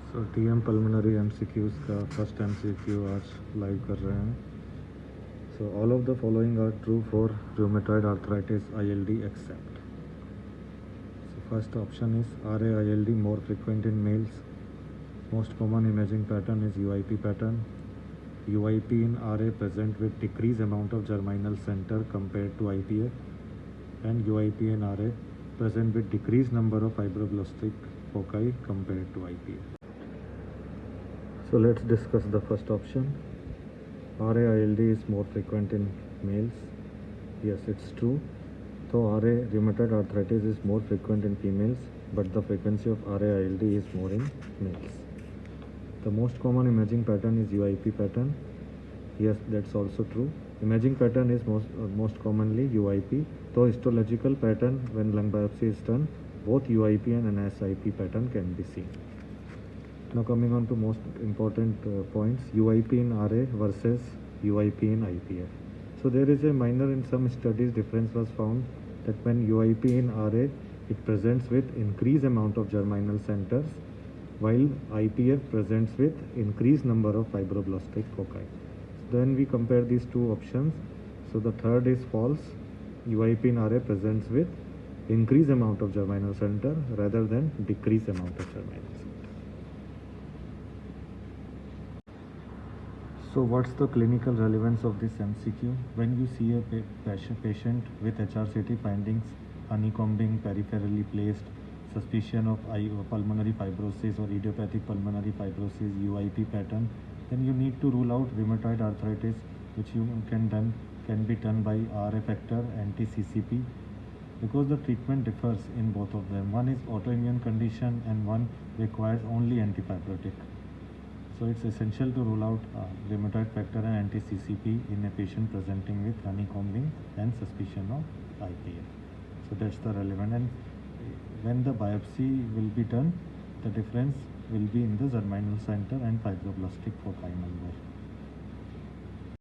सो TM pulmonary MCQs का first MCQ आज live कर रहे हैं. So all of the following are true for rheumatoid arthritis ILD except. So first option is RA-ILD more frequent in males. Most common imaging pattern is UIP pattern. UIP in RA present with decreased amount of germinal center compared to IPF, and UIP in RA present with decreased number of fibroblastic foci compared to IPF. So let's discuss the first option. RA-ILD is more frequent in males. Yes, it's true. So RA rheumatoid arthritis is more frequent in females, but the frequency of RA-ILD is more in males. The most common imaging pattern is UIP pattern. Yes, that's also true. Imaging pattern is most commonly UIP. So histological pattern when lung biopsy is done, both UIP and NSIP pattern can be seen. Now coming on to most important points, UIP in RA versus UIP in IPF. So there is a minor, in some studies difference was found that when UIP in RA, it presents with increased amount of germinal centers, while IPF presents with increased number of fibroblastic foci. Then we compare these two options. So the third is false. UIP in RA presents with increased amount of germinal center rather than decreased amount of germinal center. So what's the clinical relevance of this MCQ? When you see a patient with HRCT findings, honeycombing, peripherally placed, suspicion of pulmonary fibrosis or idiopathic pulmonary fibrosis, UIP pattern, then you need to rule out rheumatoid arthritis, which can be done by RA factor, anti-CCP, because the treatment differs in both of them. One is autoimmune condition and one requires only antifibrotic. So it's essential to rule out rheumatoid factor and anti-CCP in a patient presenting with honeycombing and suspicion of IPF. So that's the relevant. And when the biopsy will be done, the difference will be in the germinal center and fibroblastic foci number.